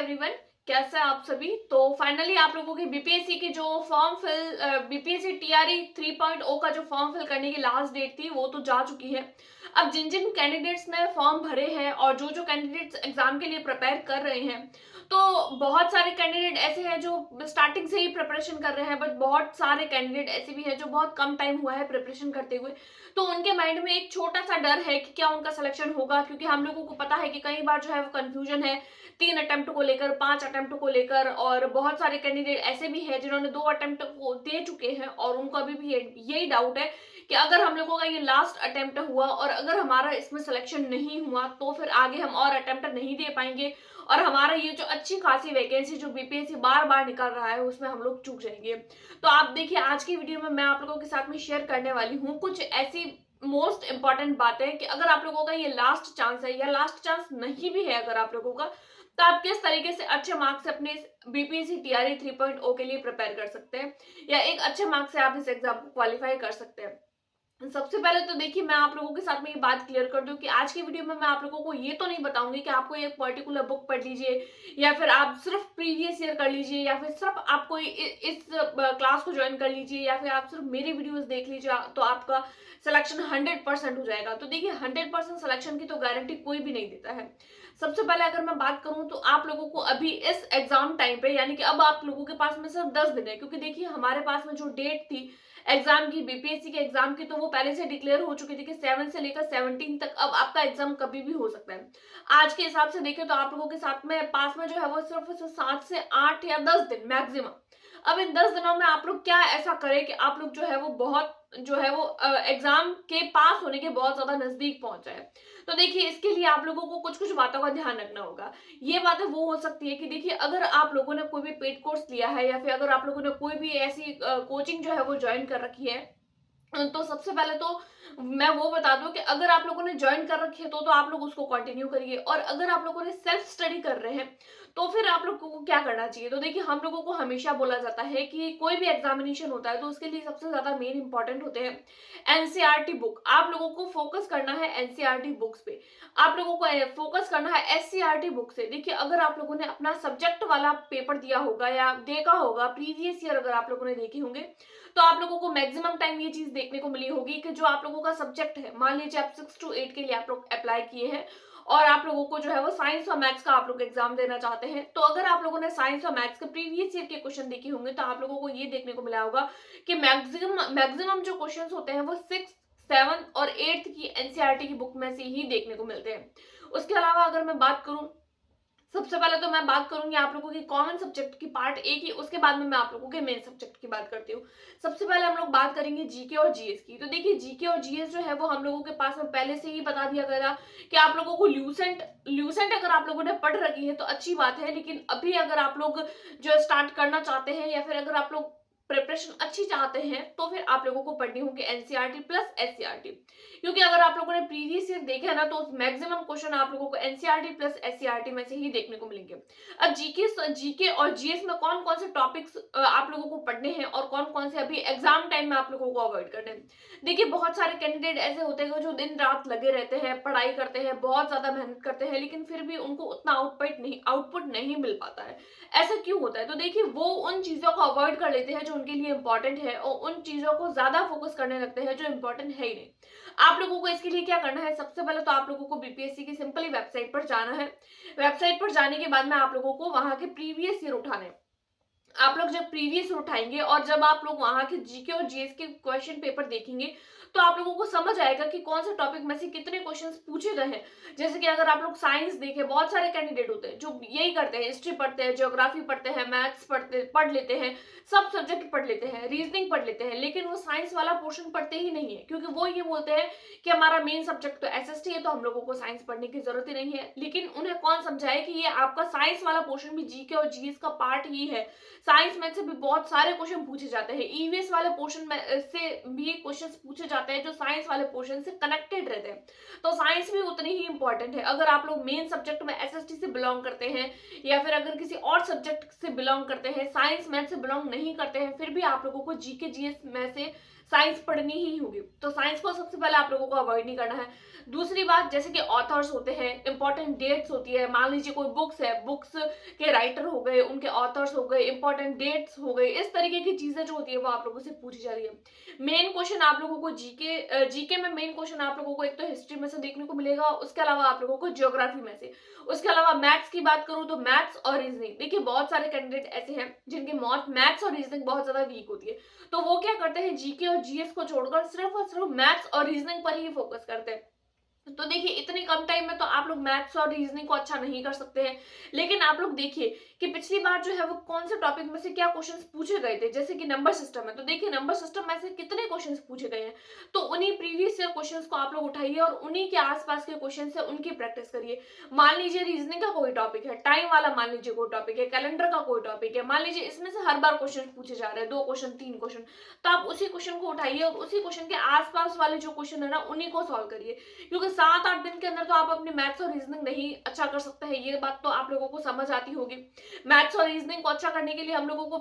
Everyone, कैसे हैं आप सभी। तो फाइनली आप लोगों की बीपीएससी की जो बीपीएससी टीआरई 3.0 का जो फॉर्म फिल करने की लास्ट डेट थी वो तो जा चुकी है। अब जिन जिन कैंडिडेट्स ने फॉर्म भरे हैं और जो जो कैंडिडेट्स एग्जाम के लिए प्रिपेयर कर रहे हैं, तो बहुत सारे कैंडिडेट ऐसे हैं जो स्टार्टिंग से ही प्रिपरेशन कर रहे हैं, बट बहुत सारे कैंडिडेट ऐसे भी हैं जो बहुत कम टाइम हुआ है प्रिपरेशन करते हुए। तो उनके माइंड में एक छोटा सा डर है कि क्या उनका सिलेक्शन होगा, क्योंकि हम लोगों को पता है कि कई बार जो है वो कंफ्यूजन है 3 अटेम्प्ट को लेकर, 5 अटेम्प्ट को लेकर, और बहुत सारे कैंडिडेट ऐसे भी हैं जिन्होंने 2 अटेम्प्ट को दे चुके हैं और उनको अभी भी यही डाउट है कि अगर हम लोगों का ये लास्ट अटेम्प्ट हुआ और अगर हमारा इसमें सिलेक्शन नहीं हुआ तो फिर आगे हम और अटेम्प्ट नहीं दे पाएंगे और हमारा ये जो अच्छी खासी वैकेंसी जो बीपीएससी बार बार निकाल रहा है उसमें हम लोग चूक जाएंगे। तो आप देखिए, आज की वीडियो में मैं आप लोगों के साथ में शेयर करने वाली हूँ कुछ ऐसी मोस्ट इंपॉर्टेंट बातें कि अगर आप लोगों का ये लास्ट चांस है या लास्ट चांस नहीं भी है अगर आप लोगों का, तो आप किस तरीके से अच्छे मार्क्स से अपने बीपीएससी टीआरई 3.0 के लिए प्रिपेयर कर सकते हैं या एक अच्छे मार्क्स से आप इस एग्जाम को क्वालिफाई कर सकते हैं। सबसे पहले तो देखिए, मैं आप लोगों के साथ में ये बात क्लियर कर दूं कि आज की वीडियो में मैं आप लोगों को ये तो नहीं बताऊंगी कि आपको एक पर्टिकुलर बुक पढ़ लीजिए या फिर आप सिर्फ प्रीवियस ईयर कर लीजिए या फिर सिर्फ आपको इस क्लास को ज्वाइन कर लीजिए या फिर आप सिर्फ मेरी वीडियोस देख लीजिए तो आपका सिलेक्शन 100% हो जाएगा। तो देखिए, 100% सिलेक्शन की तो गारंटी कोई भी नहीं देता है। सबसे पहले अगर मैं बात करूं तो आप लोगों को अभी इस एग्जाम टाइम पे, यानी कि अब आप लोगों के पास में सिर्फ 10 दिन है, क्योंकि देखिए हमारे पास में जो डेट थी एग्जाम की, बीपीएससी के एग्जाम की, तो वो पहले से डिक्लेयर हो चुकी थी कि 7 से लेकर 17 तक अब आपका एग्जाम कभी भी हो सकता है। आज के हिसाब से देखें तो आप लोगों के साथ में पास में जो है वो सिर्फ 7 से 8 या 10 दिन मैक्सिमम। अब इन 10 दिनों में आप लोग क्या ऐसा करें कि आप लोग जो है वो बहुत जो है वो एग्जाम के पास होने के बहुत ज्यादा नजदीक पहुंच जाए। तो देखिए, इसके लिए आप लोगों को कुछ कुछ बातों का ध्यान रखना होगा। ये बातें वो हो सकती है कि देखिए, अगर आप लोगों ने कोई भी पेड कोर्स लिया है या फिर अगर आप लोगों ने कोई भी ऐसी कोचिंग जो है वो ज्वाइन कर रखी है, तो सबसे पहले तो मैं वो बता दूं कि अगर आप लोगों ने ज्वाइन कर रखी है तो आप लोग उसको कंटिन्यू करिए, और अगर आप लोगों ने सेल्फ स्टडी कर रहे हैं तो फिर आप लोगों को क्या करना चाहिए। तो देखिए, हम लोगों को हमेशा बोला जाता है कि कोई भी एग्जामिनेशन होता है तो उसके लिए सबसे ज्यादा मेन इंपॉर्टेंट होते हैं एनसीईआरटी बुक। आप लोगों को फोकस करना है एनसीईआरटी बुक्स पे, आप लोगों को फोकस करना है एससीईआरटी बुक से। देखिए, अगर आप लोगों ने अपना सब्जेक्ट वाला पेपर दिया होगा या देखा होगा प्रीवियस ईयर, अगर आप लोगों ने देखे होंगे तो आप लोगों को मैक्सिमम टाइम ये चीज देखने को मिली होगी कि जो आप लोगों का सब्जेक्ट है, मान लीजिए आप 6 to 8 के लिए आप लोग अप्लाई किए हैं और आप लोगों को जो है वो साइंस और मैथ्स का आप लोग एग्जाम देना चाहते हैं, तो अगर आप लोगों ने साइंस और मैथ्स के प्रीवियस ईयर के क्वेश्चन देखे होंगे तो आप लोगों को ये देखने को मिला होगा कि मैक्सिमम जो क्वेश्चन होते हैं वो 6, 7 और 8 की एनसीईआरटी की बुक में से ही देखने को मिलते हैं। उसके अलावा अगर मैं बात करूं, सबसे पहले तो मैं बात करूंगी आप लोगों की कॉमन सब्जेक्ट की पार्ट ए की, उसके बाद में मैं आप लोगों के मेन सब्जेक्ट की बात करती हूँ। सबसे पहले हम लोग बात करेंगे जीके और जीएस की। तो देखिए, जीके और जीएस जो है वो हम लोगों के पास में पहले से ही बता दिया गया कि आप लोगों को ल्यूसेंट अगर आप लोगों ने पढ़ रखी है तो अच्छी बात है, लेकिन अभी अगर आप लोग जो स्टार्ट करना चाहते हैं या फिर अगर आप लोग प्रिपरेशन अच्छी चाहते हैं तो फिर आप लोगों को पढ़नी होगी एनसीईआरटी प्लस एससीईआरटी, क्योंकि अगर आप लोगों ने प्रीवियस ईयर देखा है ना तो मैक्सिमम क्वेश्चन आप लोगों को एनसीईआरटी प्लस एससीईआरटी में से ही देखने को मिलेंगे। अब जीके और जीएस में कौन कौन से टॉपिक्स आप लोगों को पढ़ने हैं और कौन कौन से अभी एग्जाम टाइम में आप लोगों को अवॉइड करने हैं। देखिए, बहुत सारे कैंडिडेट ऐसे होते हैं जो दिन रात लगे रहते हैं, पढ़ाई करते हैं, बहुत ज्यादा मेहनत करते हैं, लेकिन फिर भी उनको उतना आउटपुट नहीं मिल पाता है। ऐसा क्यों होता है? तो देखिए, वो उन चीजों को अवॉइड कर लेते हैं जो उनके लिए इंपॉर्टेंट है और उन चीजों को ज्यादा फोकस करने लगते हैं जो इंपॉर्टेंट है ही नहीं। आप लोगों को इसके लिए क्या करना है, सबसे पहले तो आप लोगों को बीपीएससी की सिंपली वेबसाइट पर जाना है। वेबसाइट पर जाने के बाद में आप लोगों को वहां के प्रीवियस ईयर उठाने हैं। आप लोग जब प्रीवियस उठाएंगे और जब आप लोग वहां के जीके और जीएस के क्वेश्चन पेपर देखेंगे तो आप लोगों को समझ आएगा कि कौन से टॉपिक में से कितने क्वेश्चंस पूछे गए हैं। जैसे कि अगर आप लोग साइंस देखें, बहुत सारे कैंडिडेट होते हैं जो यही करते हैं, हिस्ट्री पढ़ते हैं, ज्योग्राफी पढ़ते हैं, मैथ्स पढ़ लेते हैं, सब सब्जेक्ट पढ़ लेते हैं, रीजनिंग पढ़ लेते हैं, लेकिन वो साइंस वाला पोर्शन पढ़ते ही नहीं है, क्योंकि वो ये बोलते हैं कि हमारा मेन सब्जेक्ट तो एसएसटी है तो हम लोगों को साइंस पढ़ने की जरूरत ही नहीं है। लेकिन उन्हें कौन समझाए कि ये आपका साइंस वाला पोर्शन भी जीके और जीएस का पार्ट ही है। साइंस में से भी बहुत सारे क्वेश्चन पूछे जाते हैं, ईवीएस वाले पोर्शन में से भी क्वेश्चंस पूछे जाते हैं जो साइंस वाले पोर्शन से कनेक्टेड रहते हैं। तो साइंस भी उतनी ही इंपॉर्टेंट है। अगर आप लोग मेन सब्जेक्ट में एसएसटी से बिलोंग करते हैं या फिर अगर किसी और सब्जेक्ट से बिलोंग करते हैं, साइंस मैथ से बिलोंग नहीं करते हैं, फिर भी आप लोगों को जीके जीएस में से साइंस पढ़नी ही होगी, तो साइंस को सबसे पहले आप लोगों को अवॉइड नहीं करना है। दूसरी बात, जैसे कि ऑथर्स होते हैं, इंपॉर्टेंट डेट्स होती है, मान लीजिए कोई बुक्स है, बुक्स के राइटर हो गए, उनके ऑथर्स हो गए, इंपॉर्टेंट डेट्स हो गए, इस तरीके की चीजें जो होती है वो आप लोगों से पूछी जा रही है। मेन क्वेश्चन आप लोगों को जीके में मेन क्वेश्चन आप लोगों को एक तो हिस्ट्री में से देखने को मिलेगा, उसके अलावा आप लोगों को ज्योग्राफी में से, उसके अलावा मैथ्स की बात करूं तो मैथ्स और रीजनिंग। देखिए बहुत सारे कैंडिडेट ऐसे हैं जिनकी मैथ्स और रीजनिंग बहुत ज्यादा वीक होती है, तो वो क्या करते हैं, जीके और जीएस को छोड़कर सिर्फ और सिर्फ मैथ्स और रीजनिंग पर ही फोकस करते हैं। तो देखिए इतने कम टाइम में तो आप लोग मैथ्स और रीजनिंग को अच्छा नहीं कर सकते हैं, लेकिन आप लोग देखिए कि पिछली बार जो है वो कौन से टॉपिक में से क्या क्वेश्चंस पूछे गए थे। जैसे कि नंबर सिस्टम है, तो देखिए नंबर सिस्टम में से कितने क्वेश्चंस पूछे गए हैं, तो उन्हीं प्रीवियस ईयर क्वेश्चंस को आप लोग उठाइए और उन्हीं के आसपास के क्वेश्चन से उनकी प्रैक्टिस करिए। मान लीजिए रीजनिंग का कोई टॉपिक है, टाइम वाला मान लीजिए कोई टॉपिक है, कैलेंडर का कोई टॉपिक है, मान लीजिए इसमें से हर बार क्वेश्चन पूछे जा रहे हैं, 2 क्वेश्चन 3 क्वेश्चन, तो आप उसी क्वेश्चन को उठाइए और उसी क्वेश्चन के आसपास वाले जो क्वेश्चन है ना उन्हीं को सॉल्व करिए, क्योंकि 7-8 दिन के अंदर तो आप अपने मैथ्स और रीजनिंग नहीं अच्छा कर सकते हैं, ये बात तो आप लोगों को समझ आती होगी। मैथ्स और रीजनिंग को अच्छा करने के लिए हम लोगों को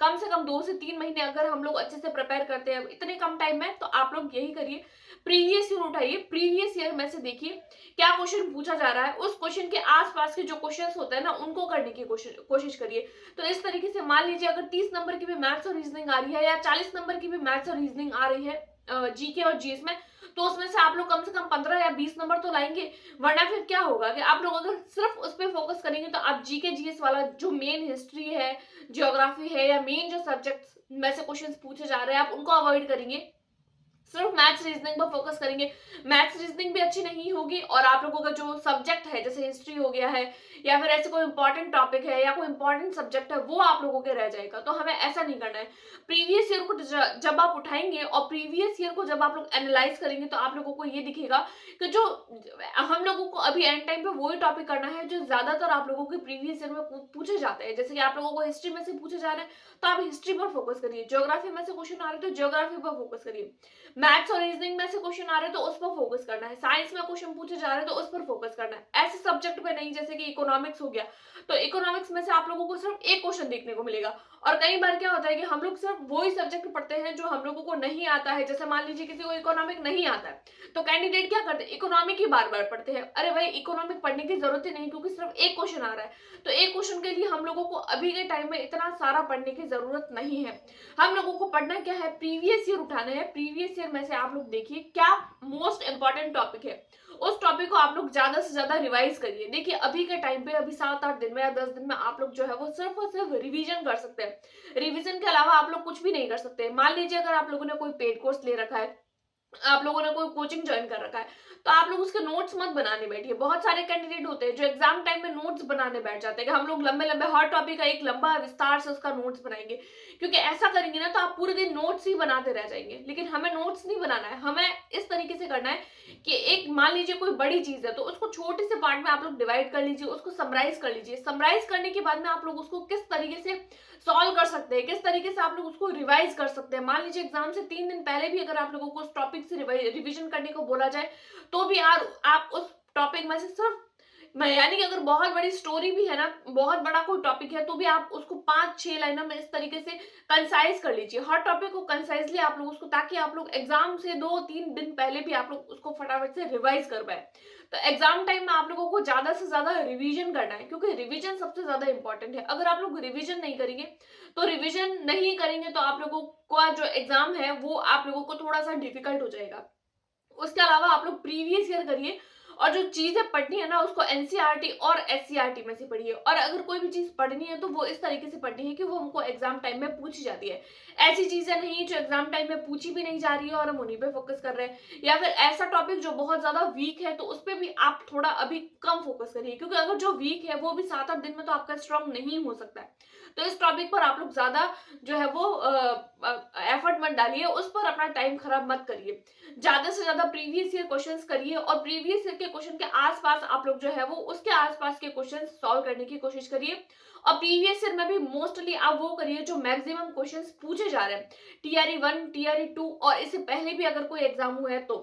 कम से कम 2 से 3 महीने अगर हम लोग अच्छे से प्रिपेयर करते हैं इतने कम टाइम में, तो आप लोग यही करिए, प्रीवियस ईयर उठाइए, प्रीवियस ईयर में से देखिए क्या क्वेश्चन पूछा जा रहा है, उस क्वेश्चन के आसपास के जो क्वेश्चंस होते हैं ना उनको करने की कोशिश करिए। तो इस तरीके से मान लीजिए अगर 30 नंबर की भी मैथ्स और रीजनिंग आ रही है या 40 नंबर की भी मैथ्स और रीजनिंग आ रही है जीके और जीएस में, तो उसमें से आप लोग कम से कम 15 या 20 नंबर तो लाएंगे। वरना फिर क्या होगा कि आप लोग अगर सिर्फ उस पर फोकस करेंगे तो आप जीके जीएस वाला जो मेन हिस्ट्री है, ज्योग्राफी है, या मेन जो सब्जेक्ट्स में से क्वेश्चंस पूछे जा रहे हैं आप उनको अवॉइड करेंगे, सिर्फ मैथ्स रीजनिंग पर फोकस करेंगे। मैथ्स रीजनिंग भी अच्छी नहीं होगी और आप लोगों का जो सब्जेक्ट है जैसे हिस्ट्री हो गया है या फिर ऐसे कोई इंपॉर्टेंट टॉपिक है या कोई इंपॉर्टेंट सब्जेक्ट है वो आप लोगों के रह जाएगा। तो हमें ऐसा नहीं करना है। प्रीवियस ईयर को जब आप उठाएंगे और प्रीवियस ईयर को जब आप लोग एनालाइज करेंगे तो आप लोगों को ये दिखेगा कि जो हम लोगों को अभी एंड टाइम पे वही टॉपिक करना है जो ज्यादातर आप लोगों के प्रीवियस ईयर में पूछे जाते हैं। जैसे कि आप लोगों को हिस्ट्री में से पूछे जा रहे हैं तो आप हिस्ट्री पर फोकस करिए, ज्योग्राफी में से क्वेश्चन आ रहे हैं तो ज्योग्राफी पर फोकस करिए, मैथ्स और रीजनिंग में से क्वेश्चन आ रहे हैं तो उस पर फोकस करना है, साइंस में क्वेश्चन पूछे जा रहे हैं तो उस पर फोकस करना है। ऐसे सब्जेक्ट पे नहीं, जैसे कि इकोनॉमिक्स हो गया तो इकोनॉमिक्स में से आप लोगों को सिर्फ एक क्वेश्चन देखने को मिलेगा। और कई बार क्या होता है कि हम लोग सिर्फ वही सब्जेक्ट पढ़ते हैं जो हम लोगों को नहीं आता है। जैसे मान लीजिए किसी को इकोनॉमिक नहीं आता है तो कैंडिडेट क्या करते हैं, इकोनॉमिक ही बार बार पढ़ते हैं। अरे भाई इकोनॉमिक पढ़ने की जरूरत ही नहीं, क्योंकि सिर्फ एक क्वेश्चन आ रहा है, तो एक क्वेश्चन के लिए हम लोगों को अभी के टाइम में इतना सारा पढ़ने की जरूरत नहीं है। हम लोगों को पढ़ना क्या है, प्रीवियस ईयर उठाना है। प्रीवियस ईयर में से आप लोग देखिए क्या मोस्ट इंपॉर्टेंट टॉपिक है, उस टॉपिक को आप लोग ज्यादा से ज्यादा रिवाइज करिए। देखिए अभी के टाइम पे अभी 7-8 दिन में या 10 दिन में आप लोग जो है वो सिर्फ और सिर्फ रिवीजन कर सकते हैं। रिवीजन के अलावा आप लोग कुछ भी नहीं कर सकते। मान लीजिए अगर आप लोगों ने कोई पेड कोर्स ले रखा है, आप लोगों ने कोई कोचिंग ज्वाइन कर रखा है, तो आप लोग उसके नोट्स मत बनाने बैठिए। बहुत सारे कैंडिडेट होते हैं जो एग्जाम टाइम में नोट्स बनाने बैठ जाते हैं कि हम लोग लंबे लंबे हर टॉपिक का एक लंबा विस्तार से उसका नोट्स बनाएंगे, क्योंकि ऐसा करेंगे ना तो आप पूरे दिन नोट्स ही बनाते रह जाएंगे। लेकिन हमें नोट्स नहीं बनाना है, हमें इस तरीके से करना है कि एक मान लीजिए कोई बड़ी चीज है तो उसको छोटे से पार्ट में आप लोग डिवाइड कर लीजिए, उसको समराइज कर लीजिए। समराइज करने के बाद में आप लोग उसको किस तरीके से सॉल्व कर सकते हैं, किस तरीके से आप लोग उसको रिवाइज कर सकते हैं। मान लीजिए एग्जाम से 3 दिन पहले भी अगर आप लोगों को उस टॉपिक से रिवीजन करने को बोला जाए तो भी यार आप उस टॉपिक में से सिर्फ यानी कि अगर बहुत बड़ी स्टोरी भी है ना, बहुत बड़ा कोई टॉपिक है तो भी आप उसको 5-6 लाइनों में इस तरीके से कंसाइज कर लीजिए। हर टॉपिक को कंसाइजली आप लोग उसको, ताकि आप लोग एग्जाम से 2-3 दिन पहले भी आप लोग उसको फटाफट से रिवाइज कर पाए। तो एग्जाम टाइम में आप लोगों को ज्यादा से ज्यादा रिवीजन करना है, क्योंकि रिवीजन सबसे ज्यादा इंपॉर्टेंट है। अगर आप लोग रिवीजन नहीं करेंगे तो रिवीजन नहीं करेंगे तो आप लोगों का जो एग्जाम है वो आप लोगों को थोड़ा सा डिफिकल्ट हो जाएगा। उसके अलावा आप लोग प्रीवियस ईयर करिए और जो चीजें पढ़नी है ना उसको एनसीईआरटी और एससीईआरटी में से पढ़िए। और अगर कोई भी चीज पढ़नी है तो वो इस तरीके से पढ़नी है कि वो हमको एग्जाम टाइम में पूछी जाती है। ऐसी चीजें नहीं जो एग्जाम टाइम में पूछी भी नहीं जा रही है और हम उन्हीं पे फोकस कर रहे हैं, या फिर ऐसा टॉपिक जो बहुत ज्यादा वीक है तो उस पर भी आप थोड़ा अभी कम फोकस करिए, क्योंकि अगर जो वीक है वो भी 7-8 दिन में तो आपका स्ट्रांग नहीं हो सकता है। तो इस टॉपिक पर आप लोग ज्यादा जो है वो एफर्ट मत डालिए, उस पर अपना टाइम खराब मत करिए। ज्यादा से ज्यादा प्रीवियस ईयर क्वेश्चंस करिए और प्रीवियस ईयर के क्वेश्चन के आसपास आप लोग जो है वो उसके आसपास के क्वेश्चन सॉल्व करने की कोशिश करिए। और प्रीवियस ईयर में भी मोस्टली आप वो करिए जो मैक्सिमम क्वेश्चंस पूछे जा रहे हैं, टीआरई 1, टीआरई 2 और इससे पहले भी अगर कोई एग्जाम हुआ है तो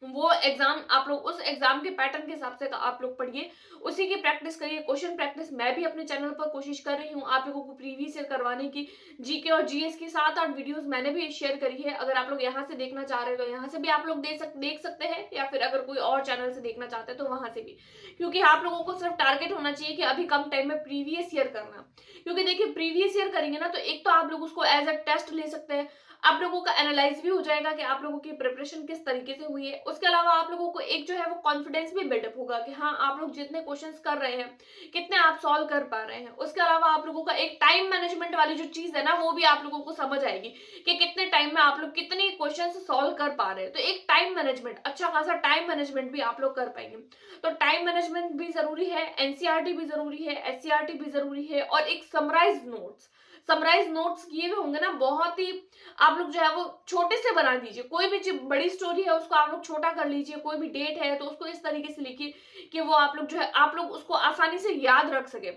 वो एग्जाम आप लोग उस एग्जाम के पैटर्न के हिसाब से आप लोग पढ़िए, उसी की प्रैक्टिस करिए। क्वेश्चन प्रैक्टिस मैं भी अपने चैनल पर कोशिश कर रही हूँ आप लोगों को प्रीवियस ईयर करवाने की। जीके और जीएस की 7-8 वीडियोस मैंने भी शेयर करी है। अगर आप लोग यहाँ से देखना चाह रहे हो तो यहाँ से भी आप लोग देख सकते हैं, या फिर अगर कोई और चैनल से देखना चाहते हैं तो वहां से भी। क्योंकि आप लोगों को सिर्फ टारगेट होना चाहिए कि अभी कम टाइम में प्रीवियस ईयर करना। क्योंकि देखिए प्रीवियस ईयर करेंगे ना तो एक तो आप लोग उसको एज अ टेस्ट ले सकते हैं, आप लोगों का एनालाइज भी हो जाएगा कि आप लोगों की प्रिपरेशन किस तरीके से हुई है। उसके अलावा आप लोगों को एक जो है वो कॉन्फिडेंस भी बिल्डअप होगा कि हाँ आप लोग जितने क्वेश्चंस कर रहे हैं कितने आप सॉल्व कर पा रहे हैं। उसके अलावा आप लोगों का एक टाइम मैनेजमेंट वाली जो चीज है ना वो भी आप लोगों को समझ आएगी कि कितने टाइम में आप लोग कितने क्वेश्चन सॉल्व कर पा रहे हैं। तो एक टाइम मैनेजमेंट, अच्छा खासा टाइम मैनेजमेंट भी आप लोग कर पाएंगे। तो टाइम मैनेजमेंट भी जरूरी है, एनसीईआरटी भी जरूरी है, एससीईआरटी भी जरूरी है, और एक समराइज नोट्स किए हुए होंगे ना, बहुत ही आप लोग जो है वो छोटे से बना दीजिए। कोई भी बड़ी स्टोरी है उसको आप लोग छोटा कर लीजिए, कोई भी डेट है तो उसको इस तरीके से लिखिए कि वो आप लोग जो है आप लोग उसको आसानी से याद रख सके।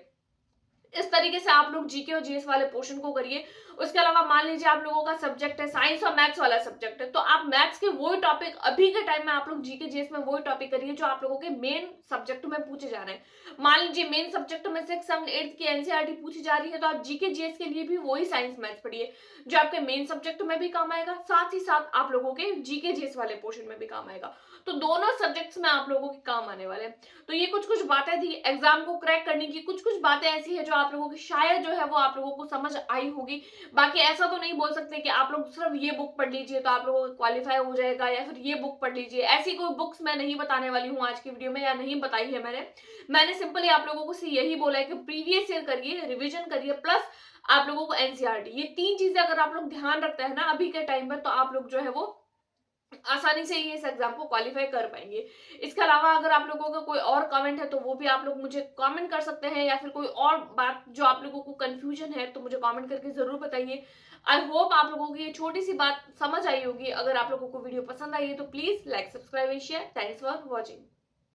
इस तरीके से आप लोग जीके और जीएस वाले पोर्शन को करिए। उसके अलावा मान लीजिए आप लोगों का सब्जेक्ट है साइंस और मैथ्स वाला सब्जेक्ट है, तो आप मैथ्स के वही टॉपिक अभी के टाइम में आप लोग जीके जीएस में वही टॉपिक करिए जो आप लोगों के मेन सब्जेक्ट में पूछे जा रहे हैं। मान लीजिए मेन सब्जेक्ट में 6, 7, 8 की एनसीईआरटी पूछी जा रही है तो आप जीके जीएस के लिए भी वही साइंस मैथ्स पढ़िए जो आपके मेन सब्जेक्ट में भी काम आएगा, साथ ही साथ आप लोगों के जीके जीएस वाले पोर्शन में भी काम आएगा। तो दोनों सब्जेक्ट्स में आप लोगों के काम आने वाले हैं। तो ये कुछ कुछ बातें थी एग्जाम को क्रैक करने की, कुछ कुछ बातें ऐसी है जो आप लोगों की शायद जो है वो आप लोगों को समझ आई होगी। बाकी ऐसा तो नहीं बोल सकते कि आप लोग सिर्फ ये बुक पढ़ लीजिए तो आप लोगों को क्वालिफाई हो जाएगा, या फिर ये बुक पढ़ लीजिए। ऐसी कोई बुक्स मैं नहीं बताने वाली हूँ आज की वीडियो में, या नहीं बताई है मैंने सिंपली आप लोगों को से यही बोला है कि प्रीवियस ईयर करिए, रिविजन करिए, प्लस आप लोगों को एनसीईआरटी, ये 3 चीजें अगर आप लोग ध्यान रखते हैं ना अभी के टाइम पर, तो आप लोग जो है वो आसानी से ही इस एग्जाम को क्वालिफाई कर पाएंगे। इसके अलावा अगर आप लोगों का कोई और कमेंट है तो वो भी आप लोग मुझे कमेंट कर सकते हैं, या फिर कोई और बात जो आप लोगों को कंफ्यूजन है तो मुझे कमेंट करके जरूर बताइए। आई होप आप लोगों की ये छोटी सी बात समझ आई होगी। अगर आप लोगों को वीडियो पसंद आई है तो please like, subscribe and share. Thanks for watching.